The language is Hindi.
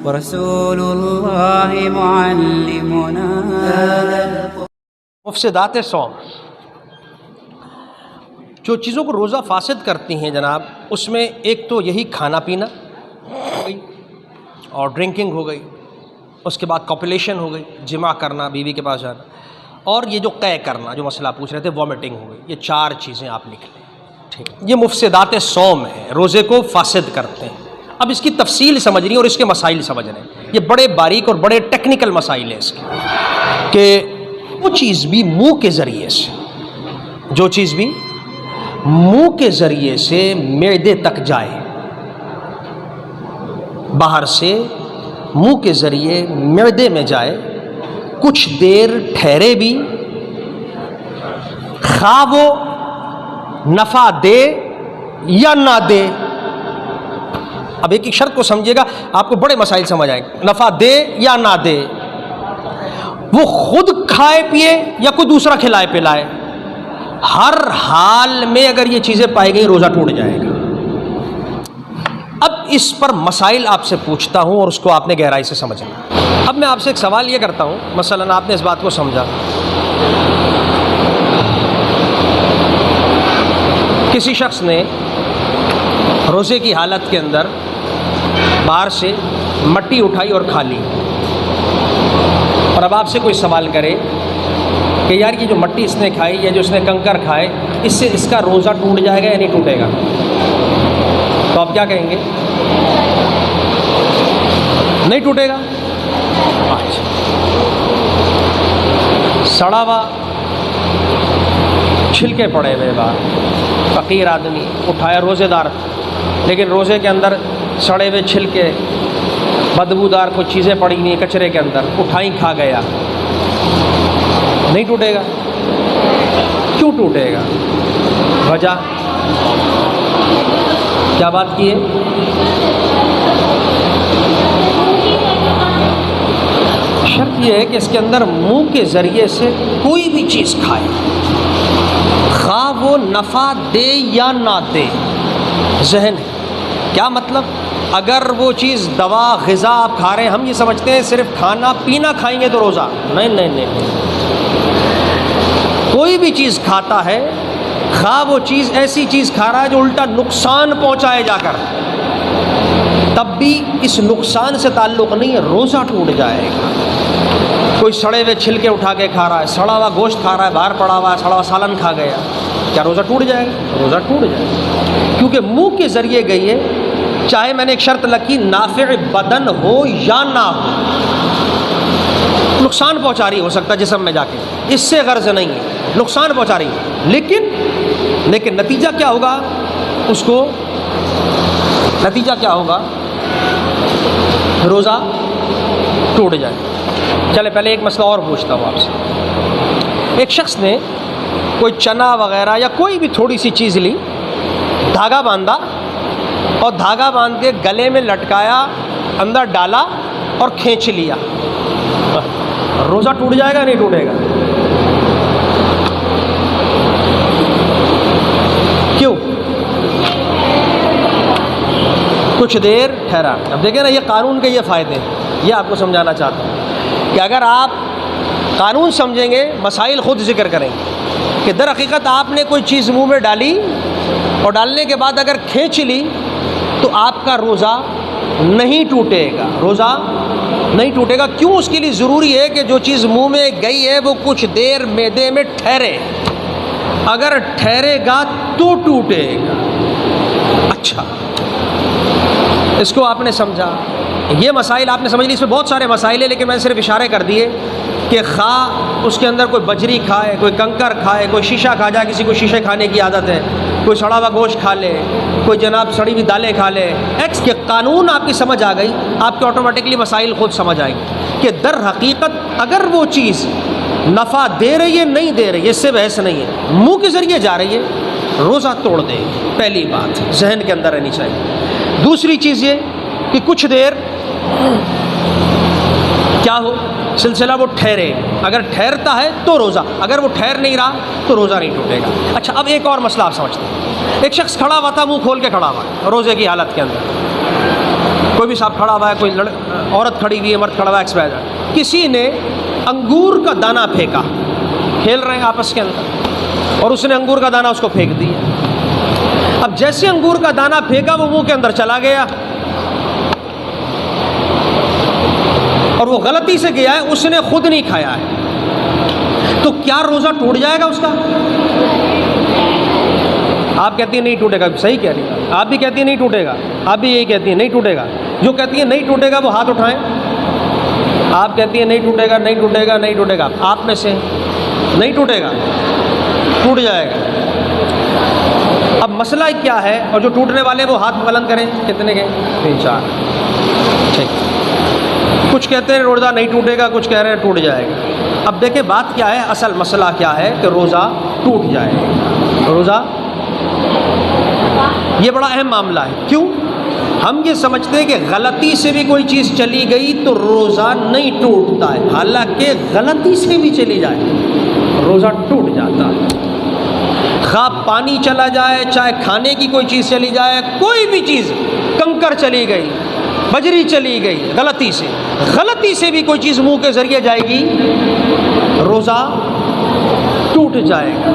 रसूलुल्लाह मुअल्लिमुना। मुफ़्सिदात सौम, जो चीज़ों को रोज़ा फासिद करती हैं जनाब, उसमें एक तो यही खाना पीना हो गई और ड्रिंकिंग हो गई, उसके बाद कॉपुलेशन हो गई, जिमा करना, बीवी के पास जाना, और ये जो कै करना, जो मसला पूछ रहे थे, वॉमिटिंग हो गई। ये 4 चीज़ें आप लिख लें, ठीक। ये मुफ़्सिदात सौम है, रोज़े को फासिद करते हैं। अब इसकी तफसील समझनी और इसके मसाइल समझने, ये बड़े बारीक और बड़े टेक्निकल मसाइल हैं इसके, कि वो चीज़ भी मुँह के ज़रिए से, जो चीज़ भी मुंह के ज़रिए से मैदे तक जाए, बाहर से मुंह के ज़रिए मैदे में जाए, कुछ देर ठहरे भी, खा वो नफ़ा दे या ना दे। अब एक शर्त को समझिएगा, आपको बड़े मसाइल समझ आएंगे। नफ़ा दे या ना दे, वो खुद खाए पिए या कोई दूसरा खिलाए पिलाए, हर हाल में अगर ये चीज़ें पाई गई रोज़ा टूट जाएगा। अब इस पर मसाइल आपसे पूछता हूँ और उसको आपने गहराई से समझना। अब मैं आपसे एक सवाल ये करता हूँ, मसलन आपने इस बात को समझा, किसी शख्स ने रोज़े की हालत के अंदर बाहर से मट्टी उठाई और खा ली, और अब आपसे कोई सवाल करे कि यार ये जो मट्टी इसने खाई या जो इसने कंकर खाए, इससे इसका रोज़ा टूट जाएगा या नहीं टूटेगा, तो आप क्या कहेंगे? नहीं टूटेगा। अच्छा, सड़ा हुआ छिलके पड़े हुए बाहर, फ़कीर आदमी उठाया, रोज़ेदार, लेकिन रोज़े के अंदर सड़े हुए छिलके, बदबूदार कुछ चीज़ें पड़ी हुई कचरे के अंदर, उठाई खा गया, नहीं टूटेगा। क्यों टूटेगा? वजह क्या बात की है? शर्त यह है कि इसके अंदर मुंह के ज़रिए से कोई भी चीज़ खाए, खा वो नफ़ा दे या ना दे। जहन है क्या मतलब? अगर वो चीज़ दवा ग़िज़ा आप खा रहे हैं, हम ये समझते हैं सिर्फ खाना पीना खाएंगे तो रोज़ा, नहीं नहीं नहीं, कोई भी चीज़ खाता है, खा वो चीज़ ऐसी चीज़ खा रहा है जो उल्टा नुकसान पहुंचाए जाकर, तब भी इस नुकसान से ताल्लुक़ नहीं है, रोज़ा टूट जाएगा। कोई सड़े हुए छिलके उठा के खा रहा है, सड़ा हुआ गोश्त खा रहा है, बाहर पड़ा हुआ सड़ा हुआ सालन खा गया, क्या रोज़ा टूट जाएगा? रोज़ा टूट जाएगा, क्योंकि मुंह के ज़रिए गई है। चाहे मैंने एक शर्त लगी, नाफ़िअ बदन हो या ना हो, नुकसान पहुंचा रही हो सकता है जिस्म में जाके, इससे गर्ज नहीं है, नुकसान पहुंचा रही है, लेकिन नतीजा क्या होगा? उसको नतीजा क्या होगा? रोज़ा टूट जाए। चले पहले एक मसला और पूछता हूँ आपसे। एक शख्स ने कोई चना वगैरह या कोई भी थोड़ी सी चीज़ ली, धागा बांधा और धागा बांध के गले में लटकाया, अंदर डाला और खींच लिया, रोज़ा टूट जाएगा नहीं टूटेगा? क्यों? कुछ देर ठहरा। अब देखिए ना, ये कानून के ये फ़ायदे हैं, ये आपको समझाना चाहता हूँ कि अगर आप कानून समझेंगे, मसाइल ख़ुद ज़िक्र करेंगे कि दर हकीकत आपने कोई चीज़ मुंह में डाली और डालने के बाद अगर खींच ली तो आपका रोज़ा नहीं टूटेगा, रोज़ा नहीं टूटेगा। क्यों? उसके लिए ज़रूरी है कि जो चीज़ मुंह में गई है वो कुछ देर मैदे में ठहरे, अगर ठहरेगा तो टूटेगा। अच्छा, इसको आपने समझा, ये मसाइल आपने समझ ली। इसमें बहुत सारे मसाइल हैं, लेकिन मैंने सिर्फ इशारे कर दिए कि खा उसके अंदर कोई बजरी खाए, कोई कंकर खाए, कोई शीशा खा जाए, किसी को शीशे खाने की आदत है, कोई सड़ा हुआ गोश्त खा ले, कोई जनाब सड़ी हुई दालें खा ले, एक्स के कानून आपकी समझ आ गई, आपके ऑटोमेटिकली मसाइल खुद समझ आएंगे कि दर हकीकत अगर वो चीज़ नफ़ा दे रही है नहीं दे रही है, इससे बहस नहीं है, मुँह के ज़रिए जा रही है, रोज़ा तोड़ देगी। पहली बात जहन के अंदर रहनी चाहिए। दूसरी चीज़ ये कि कुछ देर क्या हो सिलसिला वो ठहरे, अगर ठहरता है तो रोज़ा, अगर वो ठहर नहीं रहा तो रोज़ा नहीं टूटेगा। अच्छा, अब एक और मसला आप समझते हैं। एक शख्स खड़ा हुआ था, मुंह खोल के खड़ा हुआ रोज़े की हालत के अंदर, कोई भी साहब खड़ा हुआ है, कोई औरत खड़ी हुई है, मर्द खड़ा हुआ है, एक्सपायर, किसी ने अंगूर का दाना फेंका, खेल रहे हैं आपस के अंदर, और उसने अंगूर का दाना उसको फेंक दिया। अब जैसे अंगूर का दाना फेंका वो मुंह के अंदर चला गया और वो गलती से गया है, उसने खुद नहीं खाया है, तो क्या रोज़ा टूट जाएगा उसका? आप कहती है नहीं टूटेगा, सही कह रही है, आप भी कहती है नहीं टूटेगा, आप भी यही कहती है नहीं टूटेगा। जो कहती है नहीं टूटेगा वो हाथ उठाएं। आप कहती है नहीं टूटेगा, नहीं टूटेगा, नहीं टूटेगा, आप में से नहीं टूटेगा, टूट जाएगा। अब मसला क्या है, और जो टूटने वाले वो हाथ बुलंद करें, कितने के? 3 4, ठीक। कुछ कहते हैं रोज़ा नहीं टूटेगा, कुछ कह रहे हैं टूट जाएगा। अब देखें बात क्या है, असल मसला क्या है कि रोज़ा टूट जाएगा। रोज़ा ये बड़ा अहम मामला है। क्यों? हम ये समझते हैं कि गलती से भी कोई चीज़ चली गई तो रोज़ा नहीं टूटता है, हालांकि गलती से भी चली जाए रोज़ा टूट जाता है। खा पानी चला जाए, चाहे खाने की कोई चीज़ चली जाए, कोई भी चीज़, कंकर चली गई, बजरी चली गई, गलती से भी कोई चीज़ मुंह के ज़रिए जाएगी, रोज़ा टूट जाएगा।